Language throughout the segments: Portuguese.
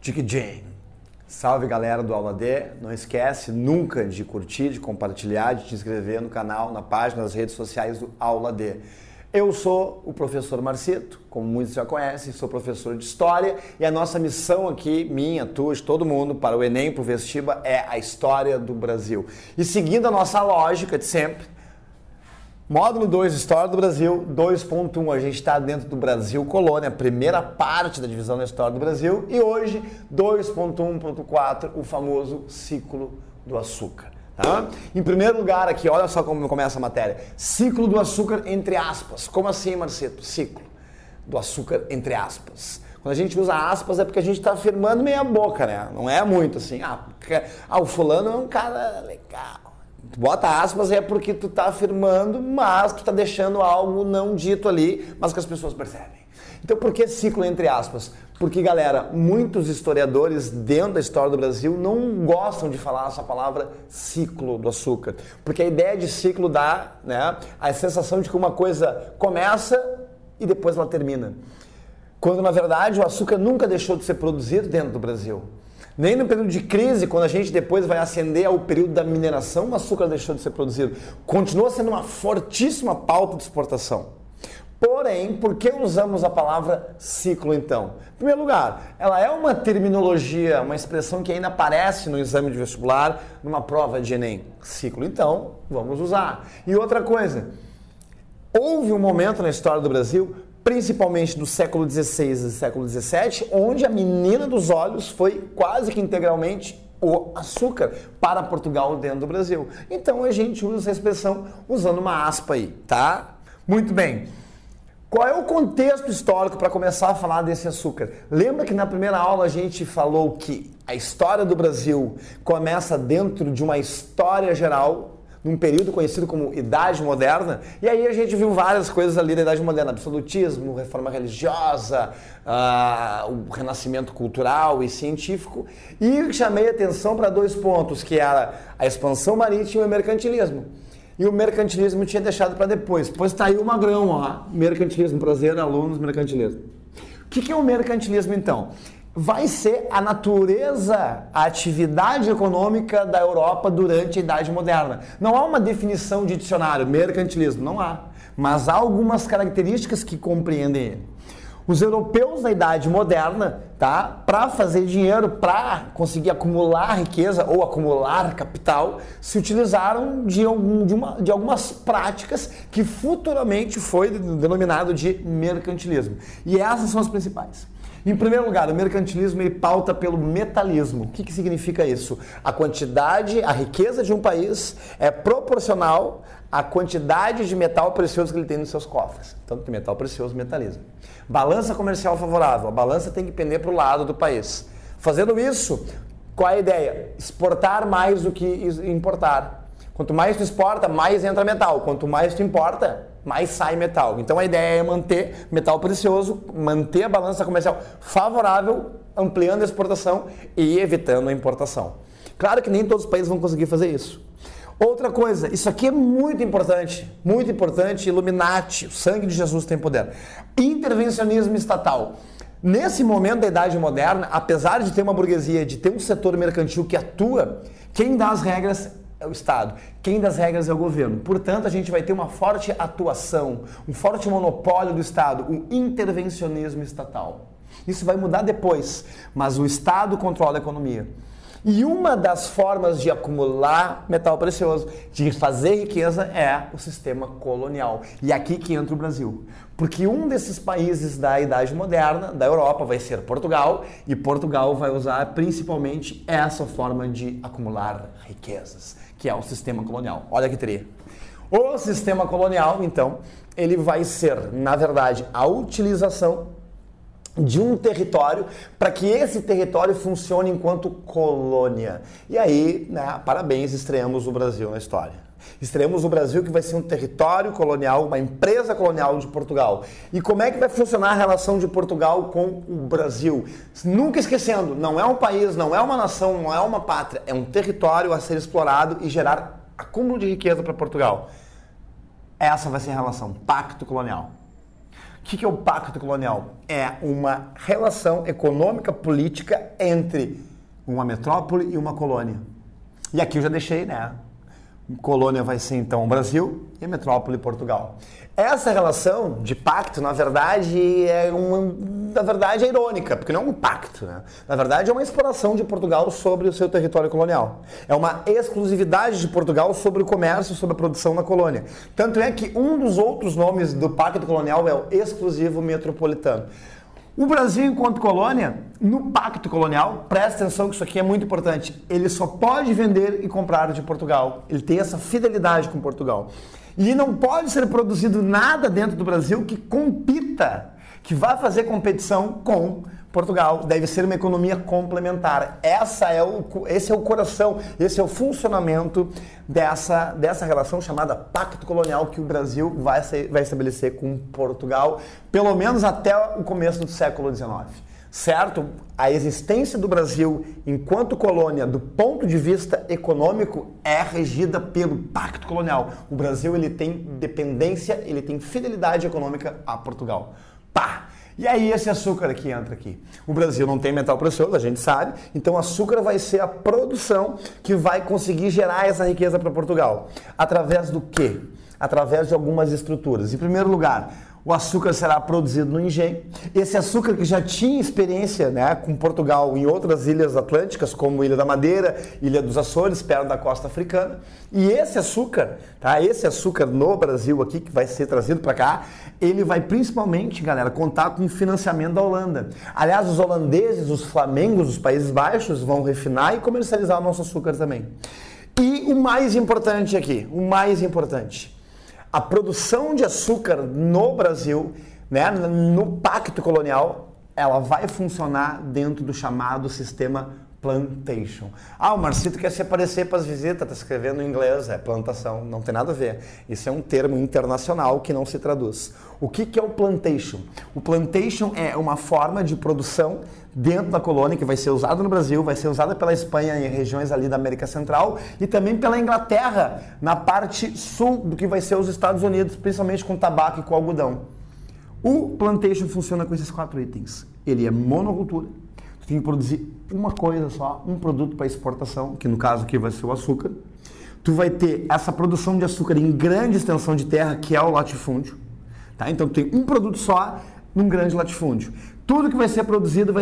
Dick Jane. Salve galera do Aula D, não esquece nunca de curtir, de compartilhar, de te inscrever no canal, na página, nas redes sociais do Aula D. Eu sou o professor Marcito, como muitos já conhecem, sou professor de História e a nossa missão aqui, minha, tua, de todo mundo, para o Enem, para o Vestiba, é a História do Brasil. E seguindo a nossa lógica de sempre, Módulo 2, História do Brasil, 2.1, a gente está dentro do Brasil Colônia, a primeira parte da divisão da História do Brasil, e hoje, 2.1.4, o famoso ciclo do açúcar. Tá? Em primeiro lugar aqui, olha só como começa a matéria, ciclo do açúcar entre aspas. Como assim, Marcito? Ciclo do açúcar entre aspas. Quando a gente usa aspas é porque a gente está afirmando meia boca, né? Não é muito assim, o fulano é um cara legal. Tu bota aspas é porque tu tá afirmando, mas tu tá deixando algo não dito ali, mas que as pessoas percebem. Então por que ciclo entre aspas? Porque, galera, muitos historiadores dentro da história do Brasil não gostam de falar essa palavra ciclo do açúcar. Porque a ideia de ciclo dá, né, a sensação de que uma coisa começa e depois ela termina. Quando, na verdade, o açúcar nunca deixou de ser produzido dentro do Brasil. Nem no período de crise, quando a gente depois vai ascender ao período da mineração, o açúcar deixou de ser produzido. Continua sendo uma fortíssima pauta de exportação. Porém, por que usamos a palavra ciclo então? Em primeiro lugar, ela é uma terminologia, uma expressão que ainda aparece no exame de vestibular, numa prova de Enem. Ciclo então, vamos usar. E outra coisa, houve um momento na história do Brasil, principalmente do século XVI e século XVII, onde a menina dos olhos foi quase que integralmente o açúcar para Portugal dentro do Brasil. Então a gente usa essa expressão usando uma aspa aí, tá? Muito bem. Qual é o contexto histórico para começar a falar desse açúcar? Lembra que na primeira aula a gente falou que a história do Brasil começa dentro de uma história geral, num período conhecido como Idade Moderna, e aí a gente viu várias coisas ali da Idade Moderna, absolutismo, reforma religiosa, o renascimento cultural e científico, e chamei atenção para dois pontos, que era a expansão marítima e o mercantilismo. E o mercantilismo tinha deixado para depois. Depois está aí o magrão, ó, mercantilismo, prazer, alunos, mercantilismo. O que é o mercantilismo então? Vai ser a natureza, a atividade econômica da Europa durante a Idade Moderna. Não há uma definição de dicionário, mercantilismo, não há. Mas há algumas características que compreendem ele. Os europeus da Idade Moderna, tá, para fazer dinheiro, para conseguir acumular riqueza ou acumular capital, se utilizaram de algumas práticas que futuramente foi denominado de mercantilismo. E essas são as principais. Em primeiro lugar, o mercantilismo ele pauta pelo metalismo. O que significa isso? A quantidade, a riqueza de um país é proporcional à quantidade de metal precioso que ele tem nos seus cofres. Tanto que metal precioso, metalismo. Balança comercial favorável. A balança tem que pender para o lado do país. Fazendo isso, qual é a ideia? Exportar mais do que importar. Quanto mais tu exporta, mais entra metal. Quanto mais tu importa, mais sai metal. Então a ideia é manter metal precioso, manter a balança comercial favorável, ampliando a exportação e evitando a importação. Claro que nem todos os países vão conseguir fazer isso. Outra coisa, isso aqui é muito importante, Illuminati, o sangue de Jesus tem poder. Intervencionismo estatal. Nesse momento da Idade Moderna, apesar de ter uma burguesia, de ter um setor mercantil que atua, quem dá as regras é o Estado. Quem dá as regras é o governo. Portanto, a gente vai ter uma forte atuação, um forte monopólio do Estado, um intervencionismo estatal. Isso vai mudar depois, mas o Estado controla a economia. E uma das formas de acumular metal precioso, de fazer riqueza, é o sistema colonial. E aqui que entra o Brasil. Porque um desses países da Idade Moderna, da Europa, vai ser Portugal, e Portugal vai usar principalmente essa forma de acumular riquezas, que é o sistema colonial. Olha que teria. O sistema colonial, então, ele vai ser, na verdade, a utilização de um território para que esse território funcione enquanto colônia. E aí, né, parabéns, estreamos o Brasil na história. Estreamos o Brasil que vai ser um território colonial, uma empresa colonial de Portugal. E como é que vai funcionar a relação de Portugal com o Brasil? Nunca esquecendo, não é um país, não é uma nação, não é uma pátria, é um território a ser explorado e gerar acúmulo de riqueza para Portugal. Essa vai ser a relação, pacto colonial. O que é o pacto colonial? É uma relação econômica política entre uma metrópole e uma colônia. E aqui eu já deixei, né? Colônia vai ser então o Brasil e a metrópole Portugal. Essa relação de pacto, na verdade, é irônica, porque não é um pacto, né? Na verdade, é uma exploração de Portugal sobre o seu território colonial. É uma exclusividade de Portugal sobre o comércio, sobre a produção na colônia. Tanto é que um dos outros nomes do pacto colonial é o exclusivo metropolitano. O Brasil, enquanto colônia, no pacto colonial, presta atenção que isso aqui é muito importante, ele só pode vender e comprar de Portugal. Ele tem essa fidelidade com Portugal. E não pode ser produzido nada dentro do Brasil que compita, que vá fazer competição com Portugal. Deve ser uma economia complementar. Esse é o coração, esse é o funcionamento dessa relação chamada pacto colonial que o Brasil vai estabelecer com Portugal, pelo menos até o começo do século XIX. Certo? A existência do Brasil enquanto colônia, do ponto de vista econômico, é regida pelo pacto colonial. O Brasil ele tem dependência, ele tem fidelidade econômica a Portugal. Pá! E aí esse açúcar aqui entra aqui. O Brasil não tem metal precioso, a gente sabe, então o açúcar vai ser a produção que vai conseguir gerar essa riqueza para Portugal. Através do quê? Através de algumas estruturas. Em primeiro lugar, o açúcar será produzido no engenho. Esse açúcar que já tinha experiência, né, com Portugal em outras ilhas atlânticas, como Ilha da Madeira, Ilha dos Açores, perto da costa africana. E esse açúcar, tá? Esse açúcar no Brasil aqui, que vai ser trazido para cá, ele vai principalmente, galera, contar com o financiamento da Holanda. Aliás, os holandeses, os flamengos, os Países Baixos vão refinar e comercializar o nosso açúcar também. E o mais importante aqui, a produção de açúcar no Brasil, né, no pacto colonial, ela vai funcionar dentro do chamado sistema plantation. Ah, o Marcito quer se aparecer para as visitas, está escrevendo em inglês, é plantação, não tem nada a ver. Isso é um termo internacional que não se traduz. O que é o plantation? O plantation é uma forma de produção dentro da colônia que vai ser usada no Brasil, vai ser usada pela Espanha em regiões ali da América Central e também pela Inglaterra na parte sul do que vai ser os Estados Unidos, principalmente com tabaco e com algodão. O plantation funciona com esses 4 itens. Ele é monocultura. Tu tem que produzir uma coisa só, um produto para exportação, que no caso aqui vai ser o açúcar. Tu vai ter essa produção de açúcar em grande extensão de terra, que é o latifúndio. Tá? Então tu tem um produto só num grande latifúndio. Tudo que vai ser produzido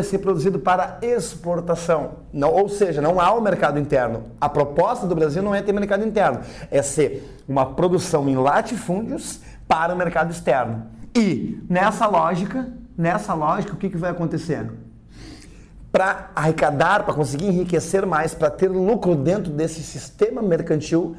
para exportação. Não, ou seja, não há o mercado interno. A proposta do Brasil não é ter mercado interno, é ser uma produção em latifúndios para o mercado externo. E nessa lógica, o que vai acontecer? Para arrecadar, para conseguir enriquecer mais, para ter lucro dentro desse sistema mercantil,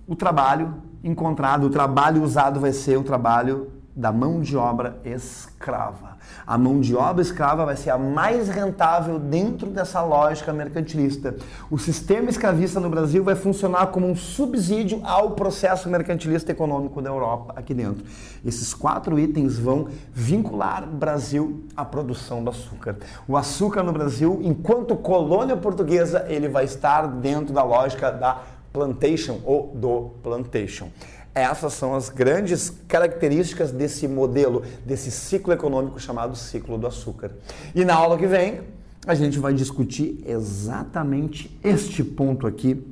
o trabalho encontrado, o trabalho usado vai ser o trabalho da mão de obra escrava. A mão de obra escrava vai ser a mais rentável dentro dessa lógica mercantilista. O sistema escravista no Brasil vai funcionar como um subsídio ao processo mercantilista econômico da Europa aqui dentro. Esses 4 itens vão vincular o Brasil à produção do açúcar. O açúcar no Brasil, enquanto colônia portuguesa, ele vai estar dentro da lógica da plantation ou do plantation. Essas são as grandes características desse modelo, desse ciclo econômico chamado ciclo do açúcar. E na aula que vem, a gente vai discutir exatamente este ponto aqui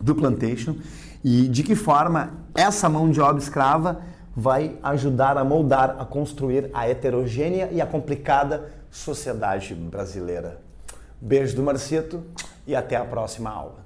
do plantation e de que forma essa mão de obra escrava vai ajudar a moldar, a construir a heterogênea e a complicada sociedade brasileira. Beijo do Marcito e até a próxima aula.